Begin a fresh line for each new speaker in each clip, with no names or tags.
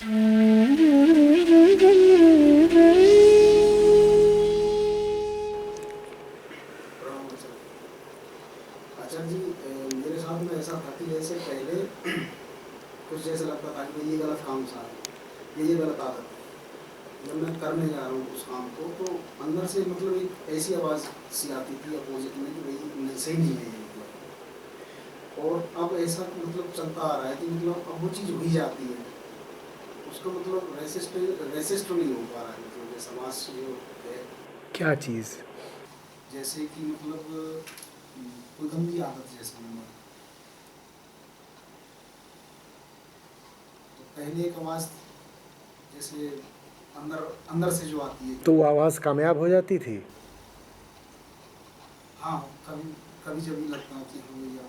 आचार्य जी, मेरे साथ में ऐसा था कि जैसे पहले कुछ जैसे लगता था कि ये गलत काम सा है, ये गलत आदत है। जब मैं करने जा रहा हूँ उस काम को तो अंदर से मतलब एक ऐसी आवाज़ सी आती थी अपोजिट में कि भाई नहीं, सही नहीं है ये, मतलब। और अब ऐसा मतलब चलता आ रहा है कि मतलब अब वो चीज़ हो ही जाती है, उसका मतलब रेसिस्ट नहीं हो पा रहा है, मतलब ये समाज जो है।
क्या चीज़?
जैसे कि मतलब कोई गंदी आदत जैसे नंबर, तो पहले एक आवाज़ जैसे अंदर अंदर से जो आती है।
तो वो आवाज़ कामयाब हो जाती थी?
हाँ, कभी कभी जब भी लगता है कि हाँ भैया।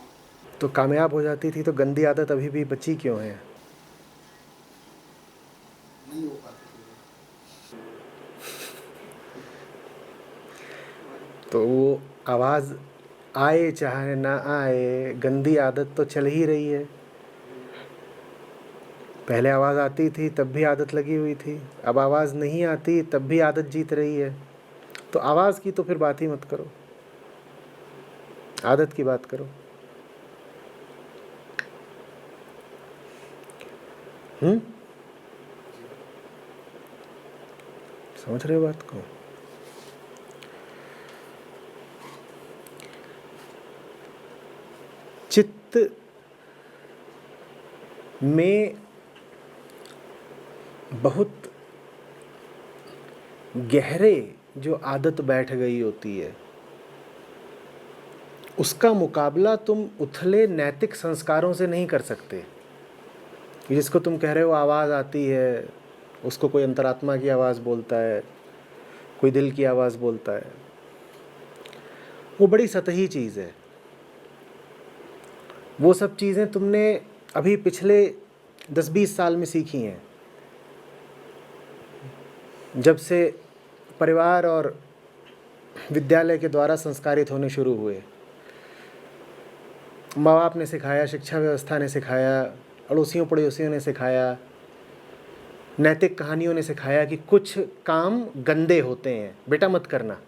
तो कामयाब हो जाती थी तो गंदी आदत अभी भी बची क्यों है?
नहीं हो पाती थी।
तो वो आवाज़ आए चाहे ना आए, गंदी आदत तो चल ही रही है। पहले आवाज़ आती थी तब भी आदत लगी हुई थी, अब आवाज़ नहीं आती तब भी आदत जीत रही है। तो आवाज़ की तो फिर बात ही मत करो, आदत की बात करो। समझ रहे हो बात को? चित्त में बहुत गहरे जो आदत बैठ गई होती है, उसका मुकाबला तुम उथले नैतिक संस्कारों से नहीं कर सकते। जिसको तुम कह रहे हो आवाज़ आती है, उसको कोई अंतरात्मा की आवाज़ बोलता है, कोई दिल की आवाज़ बोलता है। वो बड़ी सतही चीज़ है। वो सब चीज़ें तुमने अभी पिछले 10-20 साल में सीखी हैं, जब से परिवार और विद्यालय के द्वारा संस्कारित होने शुरू हुए। माँ बाप ने सिखाया, शिक्षा व्यवस्था ने सिखाया, अड़ोसियों पड़ोसियों ने सिखाया, नैतिक कहानियों ने सिखाया कि कुछ काम गंदे होते हैं, बेटा मत करना।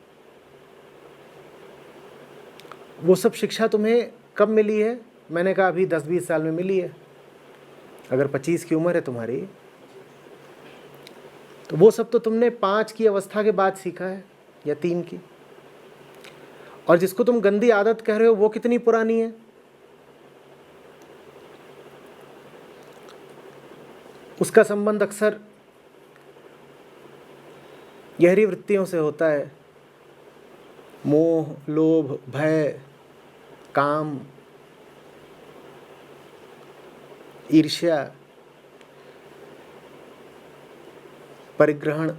वो सब शिक्षा तुम्हें कब मिली है? मैंने कहा अभी 10-20 साल में मिली है। अगर 25 की उम्र है तुम्हारी, तो वो सब तो तुमने 5 की अवस्था के बाद सीखा है या 3 की। और जिसको तुम गंदी आदत कह रहे हो वो कितनी पुरानी है? उसका संबंध अक्सर गहरी वृत्तियों से होता है। मोह, लोभ, भय, काम, ईर्ष्या, परिग्रहण,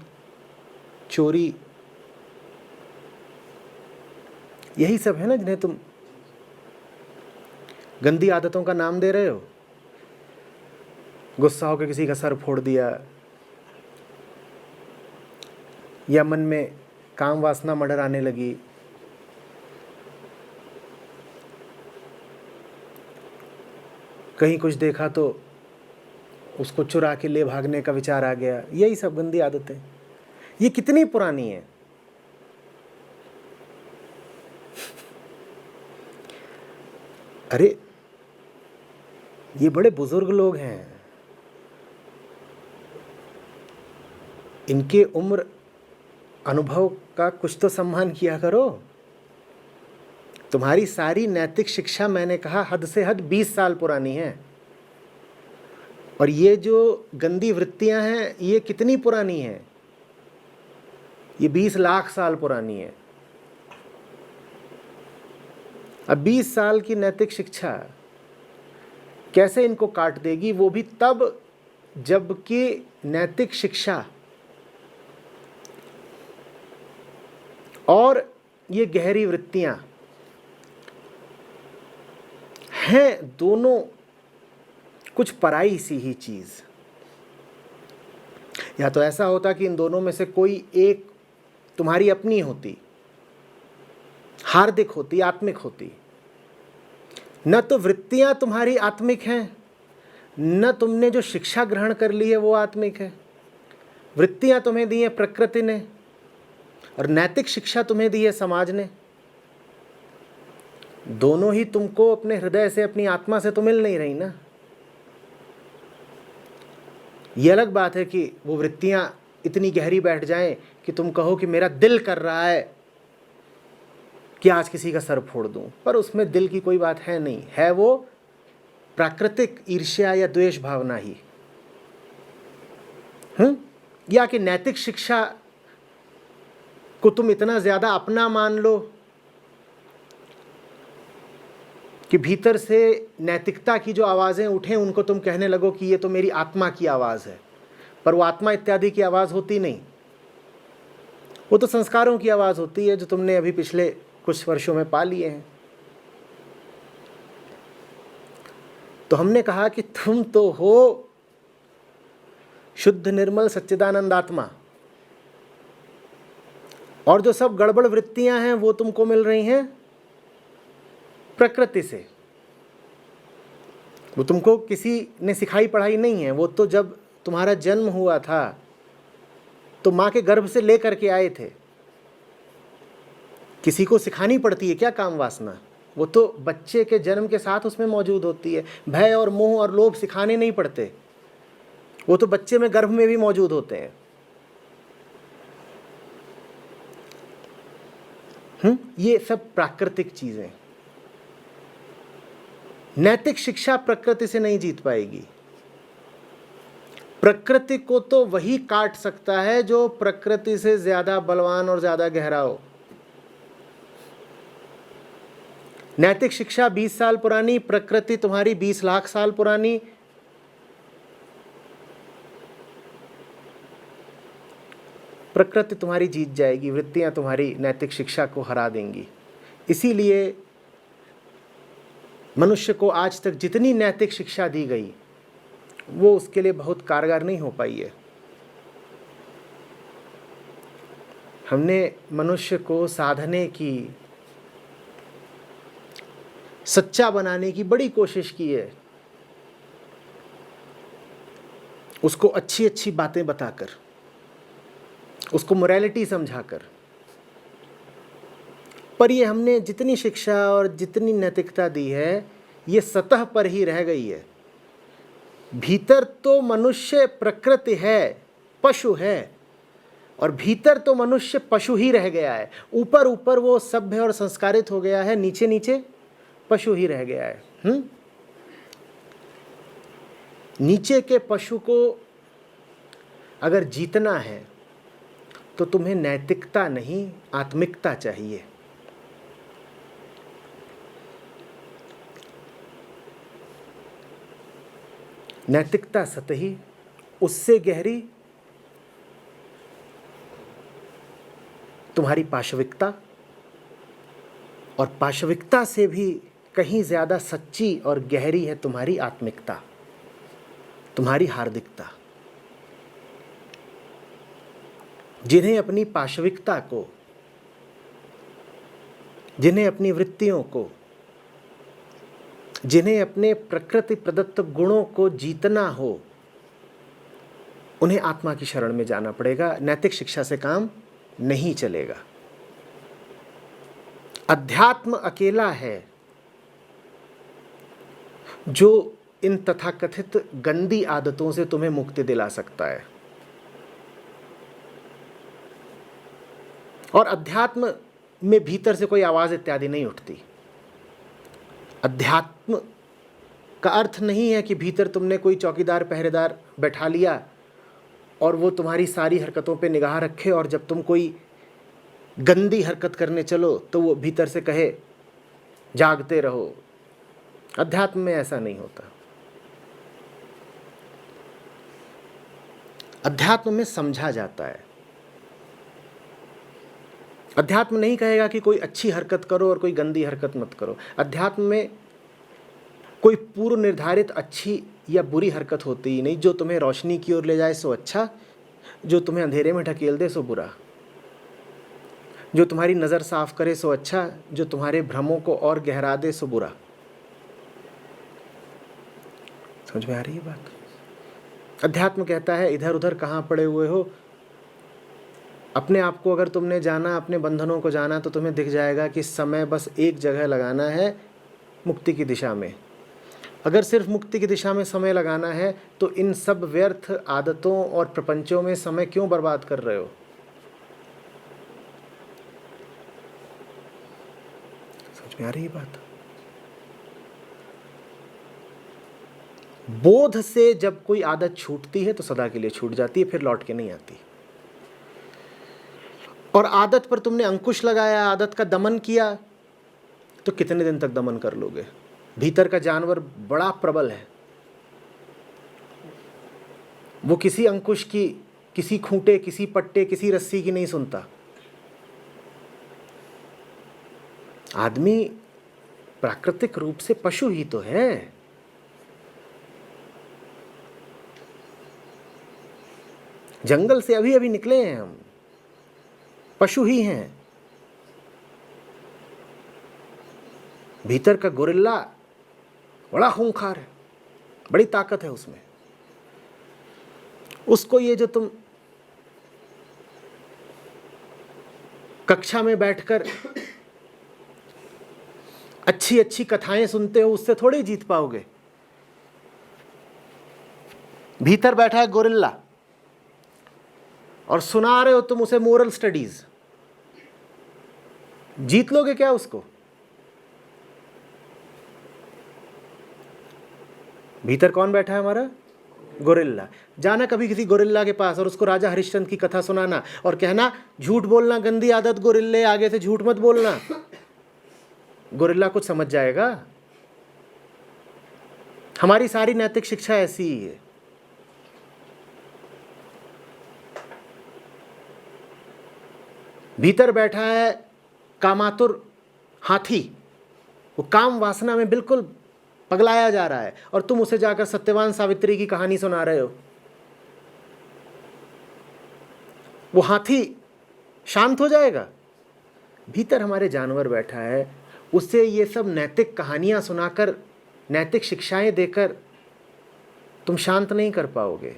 चोरी, यही सब है ना जिन्हें तुम गंदी आदतों का नाम दे रहे हो। गुस्सा होकर किसी का सर फोड़ दिया, या मन में काम वासना मडर आने लगी, कहीं कुछ देखा तो उसको चुरा के ले भागने का विचार आ गया। यही सब गंदी आदतें। ये कितनी पुरानी है? अरे ये बड़े बुजुर्ग लोग हैं, इनके उम्र अनुभव का कुछ तो सम्मान किया करो। तुम्हारी सारी नैतिक शिक्षा, मैंने कहा हद से हद 20 साल पुरानी है। और ये जो गंदी वृत्तियां हैं ये कितनी पुरानी हैं? ये 20 लाख साल पुरानी है। अब 20 साल की नैतिक शिक्षा कैसे इनको काट देगी? वो भी तब जबकि नैतिक शिक्षा और ये गहरी वृत्तियां हैं दोनों कुछ पराई सी ही चीज। या तो ऐसा होता कि इन दोनों में से कोई एक तुम्हारी अपनी होती, हार्दिक होती, आत्मिक होती। न तो वृत्तियां तुम्हारी आत्मिक हैं, न तुमने जो शिक्षा ग्रहण कर ली है वो आत्मिक है, वृत्तियां तुम्हें दी है प्रकृति ने, और नैतिक शिक्षा तुम्हें दी है समाज ने। दोनों ही तुमको अपने हृदय से, अपनी आत्मा से तो मिल नहीं रही ना। ये अलग बात है कि वो वृत्तियां इतनी गहरी बैठ जाएं कि तुम कहो कि मेरा दिल कर रहा है कि आज किसी का सर फोड़ दूं, पर उसमें दिल की कोई बात है नहीं, है वो प्राकृतिक ईर्ष्या या द्वेष भावना ही। या कि नैतिक शिक्षा को तुम इतना ज्यादा अपना मान लो कि भीतर से नैतिकता की जो आवाजें उठें उनको तुम कहने लगो कि ये तो मेरी आत्मा की आवाज है, पर वो आत्मा इत्यादि की आवाज होती नहीं, वो तो संस्कारों की आवाज होती है जो तुमने अभी पिछले कुछ वर्षों में पा लिए हैं। तो हमने कहा कि तुम तो हो शुद्ध निर्मल सच्चिदानंद आत्मा, और जो सब गड़बड़ वृत्तियां हैं वो तुमको मिल रही हैं प्रकृति से। वो तुमको किसी ने सिखाई पढ़ाई नहीं है, वो तो जब तुम्हारा जन्म हुआ था तो माँ के गर्भ से लेकर के आए थे। किसी को सिखानी पड़ती है क्या काम वासना? वो तो बच्चे के जन्म के साथ उसमें मौजूद होती है। भय और मोह और लोभ सिखाने नहीं पड़ते, वो तो बच्चे में गर्भ में भी मौजूद होते हैं। ये सब प्राकृतिक चीजें। नैतिक शिक्षा प्रकृति से नहीं जीत पाएगी। प्रकृति को तो वही काट सकता है जो प्रकृति से ज्यादा बलवान और ज्यादा गहरा हो। नैतिक शिक्षा 20 साल पुरानी, प्रकृति तुम्हारी 20 लाख साल पुरानी। प्रकृति तुम्हारी जीत जाएगी, वृत्तियां तुम्हारी नैतिक शिक्षा को हरा देंगी। इसीलिए मनुष्य को आज तक जितनी नैतिक शिक्षा दी गई वो उसके लिए बहुत कारगर नहीं हो पाई है। हमने मनुष्य को साधने की, सच्चा बनाने की बड़ी कोशिश की है, उसको अच्छी अच्छी बातें बताकर, उसको मोरालिटी समझाकर। पर ये हमने जितनी शिक्षा और जितनी नैतिकता दी है ये सतह पर ही रह गई है। भीतर तो मनुष्य प्रकृति है, पशु है, और भीतर तो मनुष्य पशु ही रह गया है। ऊपर ऊपर वो सभ्य और संस्कारित हो गया है, नीचे नीचे पशु ही रह गया है। नीचे के पशु को अगर जीतना है तो तुम्हें नैतिकता नहीं, आत्मिकता चाहिए। नैतिकता सतही, उससे गहरी तुम्हारी पाशविकता, और पाशविकता से भी कहीं ज्यादा सच्ची और गहरी है तुम्हारी आत्मिकता, तुम्हारी हार्दिकता। जिन्हें अपनी पाशविकता को, जिन्हें अपनी वृत्तियों को, जिन्हें अपने प्रकृति प्रदत्त गुणों को जीतना हो, उन्हें आत्मा की शरण में जाना पड़ेगा। नैतिक शिक्षा से काम नहीं चलेगा। अध्यात्म अकेला है जो इन तथाकथित गंदी आदतों से तुम्हें मुक्ति दिला सकता है। और अध्यात्म में भीतर से कोई आवाज इत्यादि नहीं उठती। अध्यात्म का अर्थ नहीं है कि भीतर तुमने कोई चौकीदार पहरेदार बैठा लिया और वो तुम्हारी सारी हरकतों पे निगाह रखे, और जब तुम कोई गंदी हरकत करने चलो तो वो भीतर से कहे जागते रहो। अध्यात्म में ऐसा नहीं होता। अध्यात्म में समझा जाता है। अध्यात्म नहीं कहेगा कि कोई अच्छी हरकत करो और कोई गंदी हरकत मत करो। अध्यात्म में कोई पूर्व निर्धारित अच्छी या बुरी हरकत होती ही नहीं। जो तुम्हें रोशनी की ओर ले जाए सो अच्छा, जो तुम्हें अंधेरे में ढकेल दे सो बुरा। जो तुम्हारी नज़र साफ करे सो अच्छा, जो तुम्हारे भ्रमों को और गहरा दे सो बुरा। समझ में आ रही है बात? अध्यात्म कहता है इधर उधर कहाँ पड़े हुए हो, अपने आप को अगर तुमने जाना, अपने बंधनों को जाना, तो तुम्हें दिख जाएगा कि समय बस एक जगह लगाना है, मुक्ति की दिशा में। अगर सिर्फ मुक्ति की दिशा में समय लगाना है तो इन सब व्यर्थ आदतों और प्रपंचों में समय क्यों बर्बाद कर रहे हो? समझ में आ रही है बात? बोध से जब कोई आदत छूटती है तो सदा के लिए छूट जाती है, फिर लौट के नहीं आती। और आदत पर तुमने अंकुश लगाया, आदत का दमन किया, तो कितने दिन तक दमन कर लोगे? भीतर का जानवर बड़ा प्रबल है, वो किसी अंकुश की, किसी खूंटे, किसी पट्टे, किसी रस्सी की नहीं सुनता। आदमी प्राकृतिक रूप से पशु ही तो है। जंगल से अभी अभी निकले हैं हम, पशु ही हैं। भीतर का गोरिल्ला बड़ा खूंखार है, बड़ी ताकत है उसमें। उसको ये जो तुम कक्षा में बैठकर अच्छी अच्छी कथाएं सुनते हो, उससे थोड़ी जीत पाओगे। भीतर बैठा है गोरिल्ला और सुना रहे हो तुम उसे मोरल स्टडीज, जीत लोगे क्या उसको? भीतर कौन बैठा है? हमारा गोरिल्ला। जाना कभी किसी गोरिल्ला के पास और उसको राजा हरिश्चंद्र की कथा सुनाना और कहना झूठ बोलना गंदी आदत गोरिल्ले, आगे से झूठ मत बोलना। गोरिल्ला कुछ समझ जाएगा? हमारी सारी नैतिक शिक्षा ऐसी ही है। भीतर बैठा है कामातुर हाथी, वो काम वासना में बिल्कुल पगलाया जा रहा है और तुम उसे जाकर सत्यवान सावित्री की कहानी सुना रहे हो। वो हाथी शांत हो जाएगा? भीतर हमारे जानवर बैठा है, उससे ये सब नैतिक कहानियां सुनाकर, नैतिक शिक्षाएं देकर तुम शांत नहीं कर पाओगे।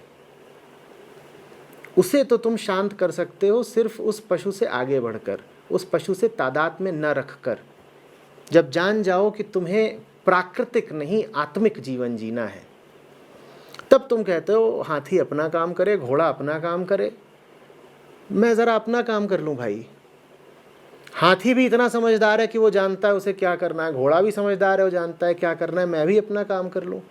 उसे तो तुम शांत कर सकते हो सिर्फ उस पशु से आगे बढ़कर, उस पशु से तादाद में न रखकर। जब जान जाओ कि तुम्हें प्राकृतिक नहीं आत्मिक जीवन जीना है, तब तुम कहते हो हाथी अपना काम करे, घोड़ा अपना काम करे, मैं ज़रा अपना काम कर लूँ भाई। हाथी भी इतना समझदार है कि वो जानता है उसे क्या करना है, घोड़ा भी समझदार है, वो जानता है क्या करना है, मैं भी अपना काम कर लूँ।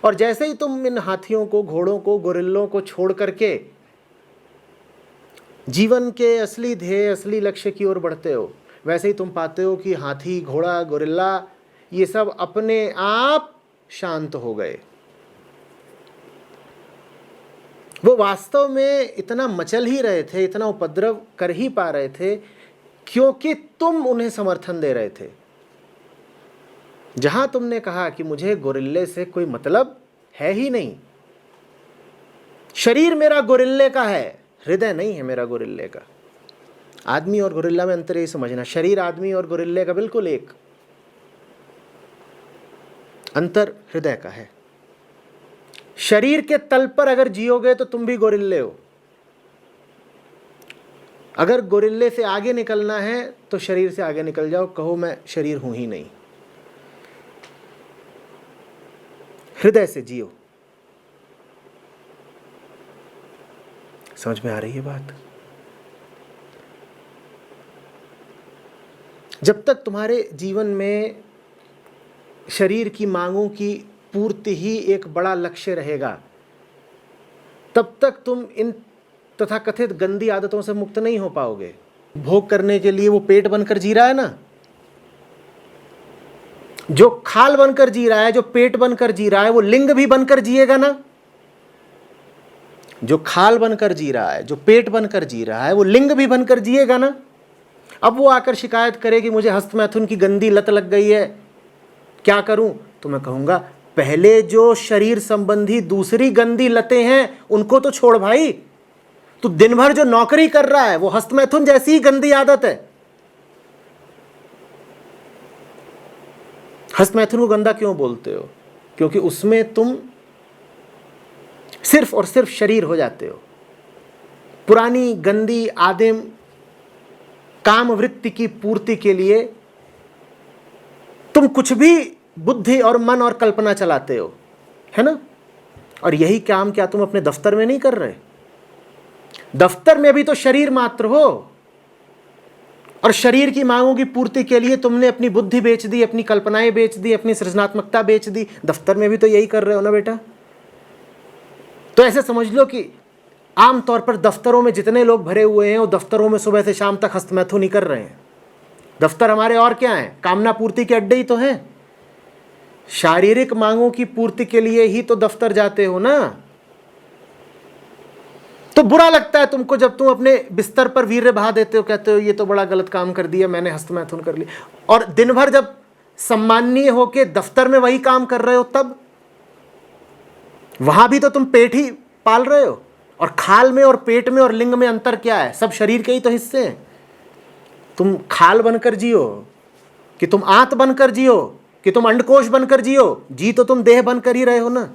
और जैसे ही तुम इन हाथियों को, घोड़ों को, गोरिल्लों को छोड़ करके जीवन के असली ध्येय, असली लक्ष्य की ओर बढ़ते हो, वैसे ही तुम पाते हो कि हाथी, घोड़ा, गोरिल्ला ये सब अपने आप शांत हो गए। वो वास्तव में इतना मचल ही रहे थे, इतना उपद्रव कर ही पा रहे थे क्योंकि तुम उन्हें समर्थन दे रहे थे। जहां तुमने कहा कि मुझे गोरिल्ले से कोई मतलब है ही नहीं, शरीर मेरा गोरिल्ले का है, हृदय नहीं है मेरा गोरिल्ले का। आदमी और गोरिल्ला में अंतर यही समझना, शरीर आदमी और गोरिल्ले का बिल्कुल एक, अंतर हृदय का है। शरीर के तल पर अगर जियोगे तो तुम भी गोरिल्ले हो। अगर गोरिल्ले से आगे निकलना है तो शरीर से आगे निकल जाओ, कहो मैं शरीर हूं ही नहीं। हृदय से जियो। समझ में आ रही है बात? जब तक तुम्हारे जीवन में शरीर की मांगों की पूर्ति ही एक बड़ा लक्ष्य रहेगा, तब तक तुम इन तथाकथित गंदी आदतों से मुक्त नहीं हो पाओगे। भोग करने के लिए वो पेट बनकर जी रहा है ना, जो खाल बनकर जी रहा है, जो पेट बनकर जी रहा है, वो लिंग भी बनकर जिएगा ना। जो खाल बनकर जी रहा है, जो पेट बनकर जी रहा है, वो लिंग भी बनकर जिएगा ना। अब वो आकर शिकायत करे कि मुझे हस्तमैथुन की गंदी लत लग गई है, क्या करूं? तो मैं कहूंगा पहले जो शरीर संबंधी दूसरी गंदी लतें हैं उनको तो छोड़ भाई। तू दिन भर जो नौकरी कर रहा है वो हस्तमैथुन जैसी ही गंदी आदत है। हस्तमैथुन को गंदा क्यों बोलते हो? क्योंकि उसमें तुम सिर्फ और सिर्फ शरीर हो जाते हो। पुरानी गंदी आदिम काम वृत्ति की पूर्ति के लिए तुम कुछ भी बुद्धि और मन और कल्पना चलाते हो, है ना? और यही काम क्या तुम अपने दफ्तर में नहीं कर रहे? दफ्तर में भी तो शरीर मात्र हो, और शरीर की मांगों की पूर्ति के लिए तुमने अपनी बुद्धि बेच दी, अपनी कल्पनाएं बेच दी, अपनी सृजनात्मकता बेच दी। दफ्तर में भी तो यही कर रहे हो ना बेटा? तो ऐसे समझ लो कि आमतौर पर दफ्तरों में जितने लोग भरे हुए हैं वो दफ्तरों में सुबह से शाम तक हस्तमैथुन ही कर रहे हैं। दफ्तर हमारे और क्या है? कामना पूर्ति के अड्डे ही तो हैं। शारीरिक मांगों की पूर्ति के लिए ही तो दफ्तर जाते हो ना। तो बुरा लगता है तुमको जब तुम अपने बिस्तर पर वीर्य बहा देते हो, कहते हो ये तो बड़ा गलत काम कर दिया मैंने, हस्तमैथुन कर लिया। और दिन भर जब सम्माननीय होके दफ्तर में वही काम कर रहे हो, तब वहां भी तो तुम पेट ही पाल रहे हो। और खाल में और पेट में और लिंग में अंतर क्या है? सब शरीर के ही तो हिस्से हैं। तुम खाल बनकर जियो कि तुम आंत बनकर जियो कि तुम अंडकोश बनकर जियो, जी तो तुम देह बनकर ही रहे हो ना।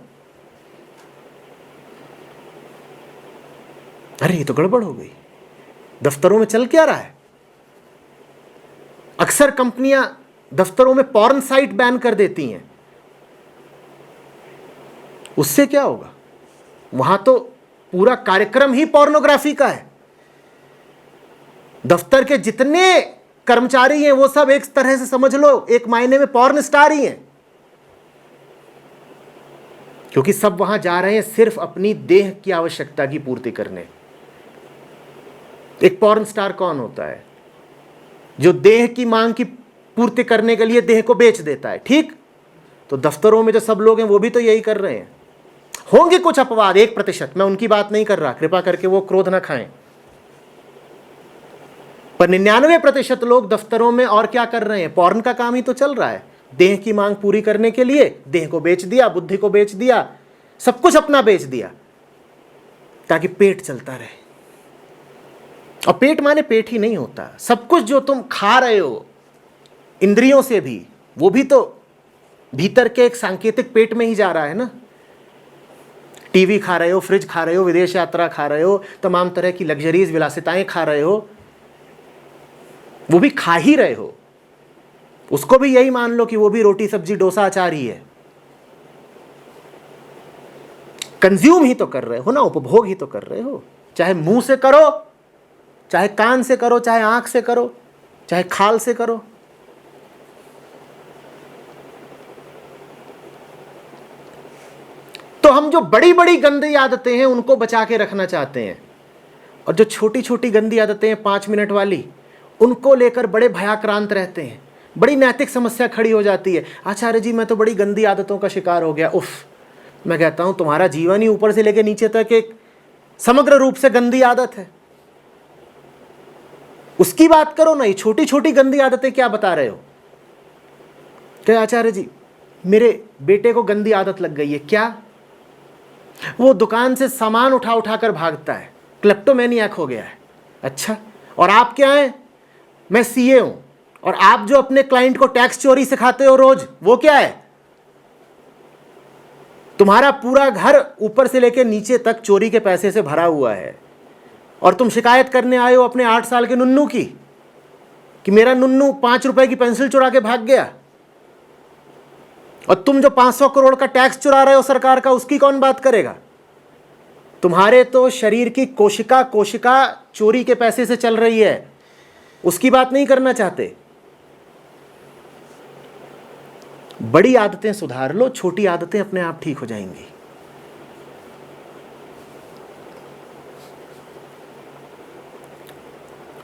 अरे ये तो गड़बड़ हो गई। दफ्तरों में चल क्या रहा है? अक्सर कंपनियां दफ्तरों में पॉर्न साइट बैन कर देती हैं। उससे क्या होगा? वहां तो पूरा कार्यक्रम ही पोर्नोग्राफी का है। दफ्तर के जितने कर्मचारी हैं वो सब एक तरह से समझ लो एक मायने में पॉर्न स्टार ही हैं, क्योंकि सब वहां जा रहे हैं सिर्फ अपनी देह की आवश्यकता की पूर्ति करने। एक पॉर्न स्टार कौन होता है? जो देह की मांग की पूर्ति करने के लिए देह को बेच देता है। ठीक, तो दफ्तरों में जो सब लोग हैं वो भी तो यही कर रहे हैं। होंगे कुछ अपवाद, 1%, मैं उनकी बात नहीं कर रहा, कृपा करके वो क्रोध ना खाएं। पर 99% लोग दफ्तरों में और क्या कर रहे हैं? पॉर्न का काम ही तो चल रहा है। देह की मांग पूरी करने के लिए देह को बेच दिया, बुद्धि को बेच दिया, सब कुछ अपना बेच दिया ताकि पेट चलता रहे। और पेट माने पेट ही नहीं होता, सब कुछ जो तुम खा रहे हो इंद्रियों से भी, वो भी तो भीतर के एक सांकेतिक पेट में ही जा रहा है ना। टीवी खा रहे हो, फ्रिज खा रहे हो, विदेश यात्रा खा रहे हो, तमाम तरह की लग्जरीज विलासिताएं खा रहे हो, वो भी खा ही रहे हो। उसको भी यही मान लो कि वो भी रोटी सब्जी डोसा अचार ही है। कंज्यूम ही तो कर रहे हो ना, उपभोग ही तो कर रहे हो। चाहे मुंह से करो, चाहे कान से करो, चाहे आंख से करो, चाहे खाल से करो। तो हम जो बड़ी बड़ी गंदी आदतें हैं उनको बचा के रखना चाहते हैं, और जो छोटी छोटी गंदी आदतें हैं 5 मिनट वाली, उनको लेकर बड़े भयाक्रांत रहते हैं। बड़ी नैतिक समस्या खड़ी हो जाती है। आचार्य जी मैं तो बड़ी गंदी आदतों का शिकार हो गया। उफ, मैं कहता हूं तुम्हारा जीवन ही ऊपर से लेकर नीचे तक एक समग्र रूप से गंदी आदत है। उसकी बात करो ना। ये छोटी छोटी गंदी आदतें क्या बता रहे हो? क्या आचार्य जी मेरे बेटे को गंदी आदत लग गई है। क्या? वो दुकान से सामान उठा उठा कर भागता है, क्लेप्टोमैनियाक हो गया है। अच्छा, और आप क्या हैं? मैं सीए हूं। और आप जो अपने क्लाइंट को टैक्स चोरी सिखाते हो रोज, वो क्या है? तुम्हारा पूरा घर ऊपर से लेकर नीचे तक चोरी के पैसे से भरा हुआ है, और तुम शिकायत करने आए हो अपने 8 साल के नुन्नू की कि मेरा नुन्नू 5 रुपए की पेंसिल चुरा के भाग गया। और तुम जो 500 करोड़ का टैक्स चुरा रहे हो सरकार का, उसकी कौन बात करेगा? तुम्हारे तो शरीर की कोशिका चोरी के पैसे से चल रही है, उसकी बात नहीं करना चाहते। बड़ी आदतें सुधार लो, छोटी आदतें अपने आप ठीक हो जाएंगी।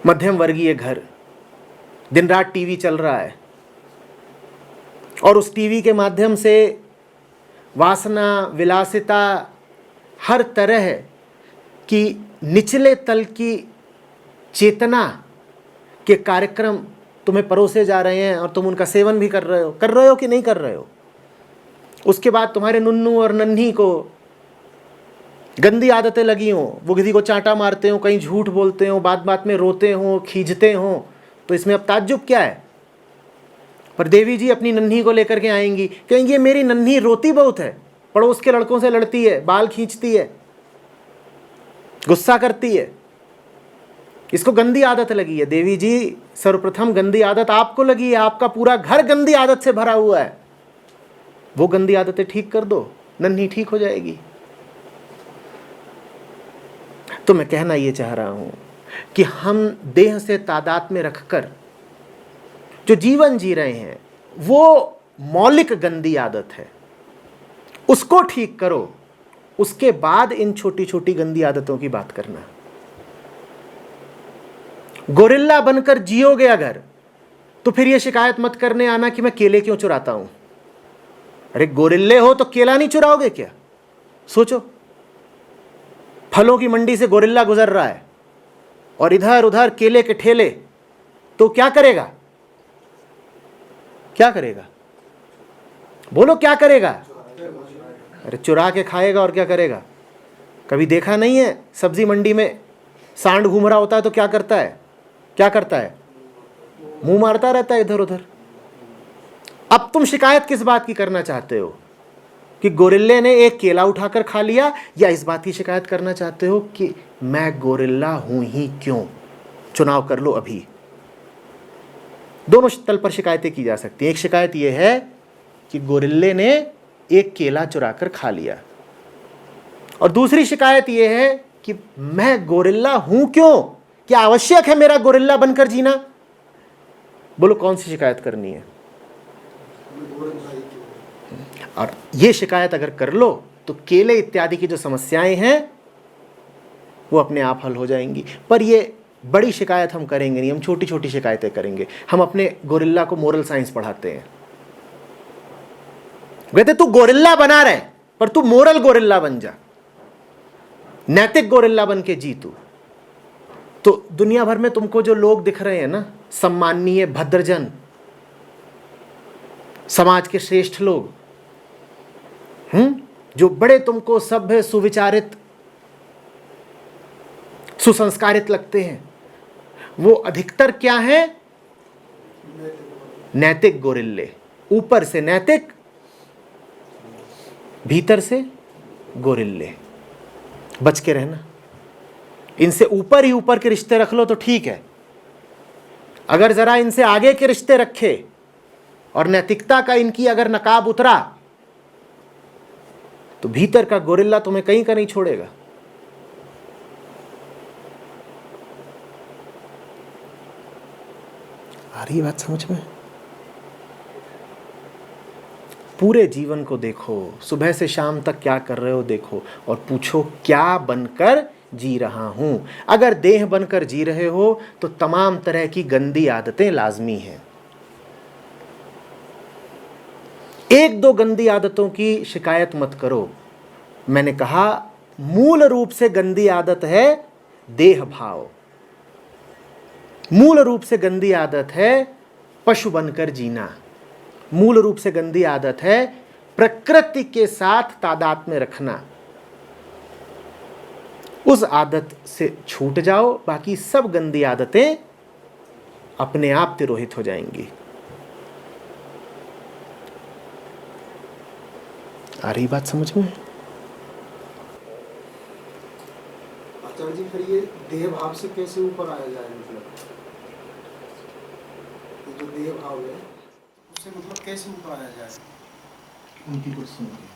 मध्यम वर्गीय घर, दिन रात टीवी चल रहा है, और उस टीवी के माध्यम से वासना, विलासिता, हर तरह की निचले तल की चेतना के कार्यक्रम तुम्हें परोसे जा रहे हैं, और तुम उनका सेवन भी कर रहे हो कि नहीं कर रहे हो? उसके बाद तुम्हारे नुन्नू और नन्ही को गंदी आदतें लगी हों, वो किसी को चांटा मारते हो, कहीं झूठ बोलते हो, बात बात में रोते हो, खींचते हो, तो इसमें अब ताज्जुब क्या है? पर देवी जी अपनी नन्ही को लेकर के आएंगी, कहेंगी ये मेरी नन्ही रोती बहुत है, पड़ोस के लड़कों से लड़ती है, बाल खींचती है, गुस्सा करती है, इसको गंदी आदत लगी है। देवी जी, सर्वप्रथम गंदी आदत आपको लगी है, आपका पूरा घर गंदी आदत से भरा हुआ है। वो गंदी आदतें ठीक कर दो, नन्ही ठीक हो जाएगी। तो मैं कहना ये चाह रहा हूं कि हम देह से तादाद में रखकर जो जीवन जी रहे हैं वो मौलिक गंदी आदत है, उसको ठीक करो, उसके बाद इन छोटी छोटी गंदी आदतों की बात करना। गोरिल्ला बनकर जियोगे अगर, तो फिर ये शिकायत मत करने आना कि मैं केले क्यों चुराता हूं। अरे गोरिल्ले हो तो केला नहीं चुराओगे क्या? सोचो, फलों की मंडी से गोरिल्ला गुजर रहा है और इधर उधर केले के ठेले, तो क्या करेगा? क्या करेगा? बोलो क्या करेगा? अरे चुरा के खाएगा और क्या करेगा? कभी देखा नहीं है सब्जी मंडी में सांड घूम रहा होता है तो क्या करता है? क्या करता है? मुंह मारता रहता है इधर उधर। अब तुम शिकायत किस बात की करना चाहते हो कि गोरिल्ले ने एक केला उठाकर खा लिया, या इस बात की शिकायत करना चाहते हो कि मैं गोरिल्ला हूं ही क्यों? चुनाव कर लो अभी। दोनों तल पर शिकायतें की जा सकती हैं। एक शिकायत यह है कि गोरिल्ले ने एक केला चुराकर खा लिया, और दूसरी शिकायत यह है कि मैं गोरिल्ला हूं क्यों? क्या आवश्यक है मेरा गोरिल्ला बनकर जीना? बोलो कौन सी शिकायत करनी है? और ये शिकायत अगर कर लो तो केले इत्यादि की जो समस्याएं हैं वो अपने आप हल हो जाएंगी। पर ये बड़ी शिकायत हम करेंगे नहीं, हम छोटी छोटी शिकायतें करेंगे। हम अपने गोरिल्ला को मोरल साइंस पढ़ाते हैं। कहते तू गोरिल्ला बना रहे, पर तू मोरल गोरिल्ला बन जा, नैतिक गोरिल्ला बन के जी तू। तो दुनिया भर में तुमको जो लोग दिख रहे हैं ना, सम्माननीय भद्रजन, समाज के श्रेष्ठ लोग, जो बड़े तुमको सभ्य, सुविचारित, सुसंस्कारित लगते हैं, वो अधिकतर क्या है? नैतिक गोरिल्ले। ऊपर से नैतिक, भीतर से गोरिल्ले। बच के रहना। इनसे ऊपर ही ऊपर के रिश्ते रख लो तो ठीक है। अगर जरा इनसे आगे के रिश्ते रखे और नैतिकता का इनकी अगर नकाब उतरा, तो भीतर का गोरिल्ला तुम्हें कहीं का नहीं छोड़ेगा। आ रही बात समझ में? पूरे जीवन को देखो, सुबह से शाम तक क्या कर रहे हो देखो, और पूछो क्या बनकर जी रहा हूं। अगर देह बनकर जी रहे हो तो तमाम तरह की गंदी आदतें लाजमी हैं। एक दो गंदी आदतों की शिकायत मत करो। मैंने कहा मूल रूप से गंदी आदत है देह भाव, मूल रूप से गंदी आदत है पशु बनकर जीना, मूल रूप से गंदी आदत है प्रकृति के साथ तादाद में रखना। उस आदत से छूट जाओ, बाकी सब गंदी आदतें अपने आप तिरोहित हो जाएंगी। आ रही बात समझ में?
आचार्य जी, फिर ये देह भाव से कैसे ऊपर आया जाए? मतलब ये जो देह भाव है उससे मतलब कैसे ऊपर आया जाए? उनकी कुछ सुन के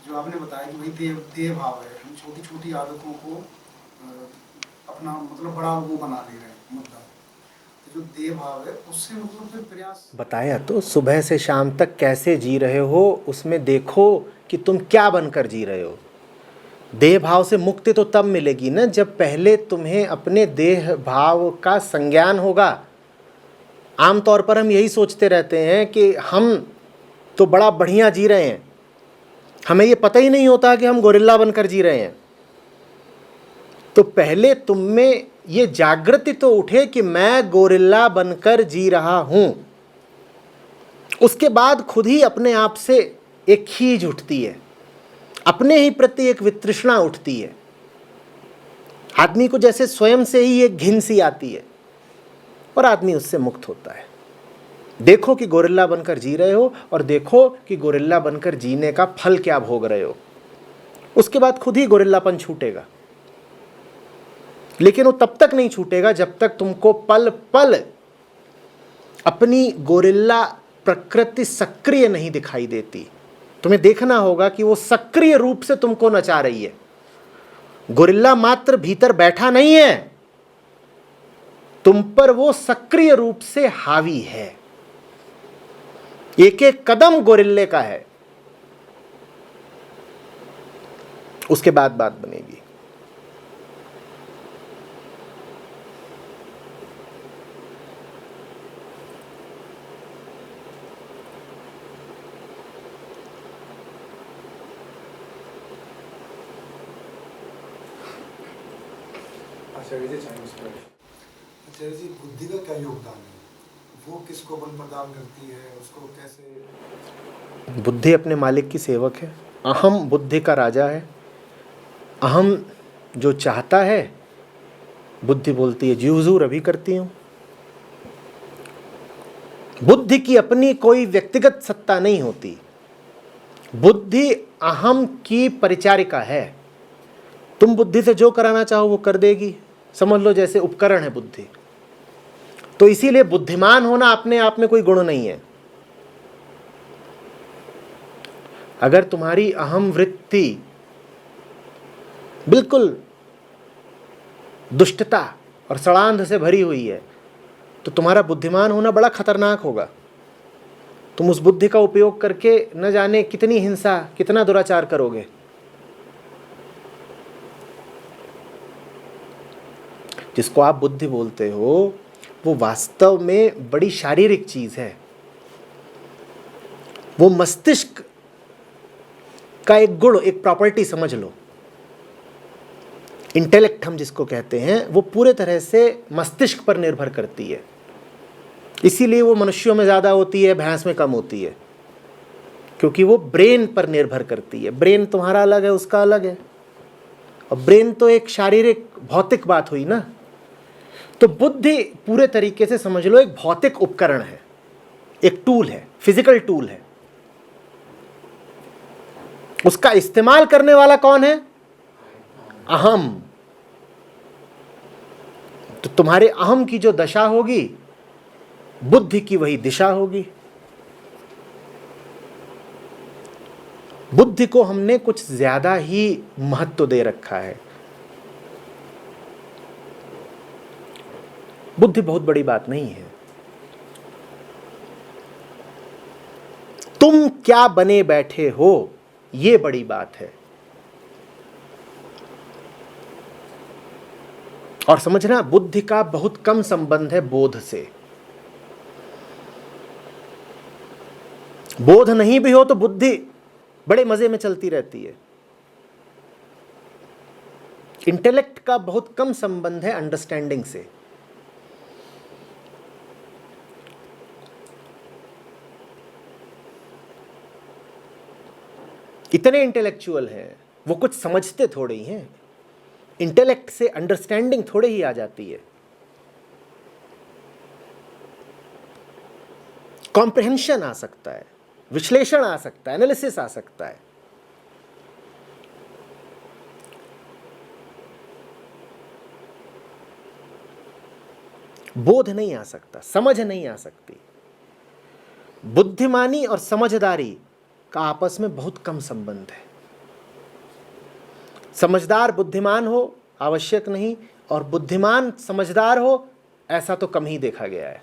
जो आपने बताया कि भाई देह भाव है, हम छोटी छोटी आदतों को अपना मतलब बड़ा वो बना ले रहे हैं मुद्दा। तो जो देह भाव है उससे मतलब फिर प्रयास
बताया तो, सुबह से शाम तक कैसे जी रहे हो उसमें देखो कि तुम क्या बनकर जी रहे हो। देह भाव से मुक्ति तो तब मिलेगी ना जब पहले तुम्हें अपने देह भाव का संज्ञान होगा। आमतौर पर हम यही सोचते रहते हैं कि हम तो बड़ा बढ़िया जी रहे हैं, हमें ये पता ही नहीं होता कि हम गोरिल्ला बनकर जी रहे हैं। तो पहले तुम में ये जागृति तो उठे कि मैं गोरिल्ला बनकर जी रहा हूं, उसके बाद खुद ही अपने आप से एक खीज उठती है, अपने ही प्रति एक वितृष्णा उठती है। आदमी को जैसे स्वयं से ही एक घिन सी आती है और आदमी उससे मुक्त होता है। देखो कि गोरिल्ला बनकर जी रहे हो और देखो कि गोरिल्ला बनकर जीने का फल क्या भोग रहे हो। उसके बाद खुद ही गोरिल्लापन छूटेगा, लेकिन वो तब तक नहीं छूटेगा जब तक तुमको पल पल अपनी गोरिल्ला प्रकृति सक्रिय नहीं दिखाई देती। तुम्हें देखना होगा कि वो सक्रिय रूप से तुमको नचा रही है। गोरिल्ला मात्र भीतर बैठा नहीं है, तुम पर वो सक्रिय रूप से हावी है। एक एक कदम गोरिल्ले का है, उसके बाद बात बनेगी।
आचार्य जी, बुद्धि का क्या योगदान है? वो किसको बल प्रदान करती है, उसको कैसे?
बुद्धि अपने मालिक की सेवक है। अहम बुद्धि का राजा है। अहम जो चाहता है, बुद्धि बोलती है जी हुजूर अभी करती हूं। बुद्धि की अपनी कोई व्यक्तिगत सत्ता नहीं होती। बुद्धि अहम की परिचारिका है। तुम बुद्धि से जो कराना चाहो वो कर देगी। समझ लो जैसे उपकरण है बुद्धि। तो इसीलिए बुद्धिमान होना अपने आप में कोई गुण नहीं है। अगर तुम्हारी अहम वृत्ति बिल्कुल दुष्टता और षड्यंत्र से भरी हुई है तो तुम्हारा बुद्धिमान होना बड़ा खतरनाक होगा। तुम उस बुद्धि का उपयोग करके न जाने कितनी हिंसा, कितना दुराचार करोगे। जिसको आप बुद्धि बोलते हो वो वास्तव में बड़ी शारीरिक चीज है। वो मस्तिष्क का एक गुण, एक प्रॉपर्टी समझ लो। इंटेलेक्ट हम जिसको कहते हैं वो पूरे तरह से मस्तिष्क पर निर्भर करती है। इसीलिए वो मनुष्यों में ज़्यादा होती है, भैंस में कम होती है, क्योंकि वो ब्रेन पर निर्भर करती है। ब्रेन तुम्हारा अलग है, उसका अलग है। और ब्रेन तो एक शारीरिक भौतिक बात हुई ना। तो बुद्धि पूरे तरीके से समझ लो एक भौतिक उपकरण है, एक टूल है, फिजिकल टूल है। उसका इस्तेमाल करने वाला कौन है? अहम। तो तुम्हारे अहम की जो दशा होगी, बुद्धि की वही दिशा होगी। बुद्धि को हमने कुछ ज्यादा ही महत्व दे रखा है। बुद्धि बहुत बड़ी बात नहीं है। तुम क्या बने बैठे हो, ये बड़ी बात है। और समझना, बुद्धि का बहुत कम संबंध है बोध से। बोध नहीं भी हो तो बुद्धि बड़े मजे में चलती रहती है। इंटेलेक्ट का बहुत कम संबंध है अंडरस्टैंडिंग से। इतने इंटेलेक्चुअल हैं, वो कुछ समझते थोड़े ही हैं। इंटेलेक्ट से अंडरस्टैंडिंग थोड़े ही आ जाती है। कॉम्प्रिहेंशन आ सकता है, विश्लेषण आ सकता है, एनालिसिस आ सकता है। बोध नहीं आ सकता, समझ नहीं आ सकती। बुद्धिमानी और समझदारी का आपस में बहुत कम संबंध है। समझदार बुद्धिमान हो आवश्यक नहीं, और बुद्धिमान समझदार हो ऐसा तो कम ही देखा गया है।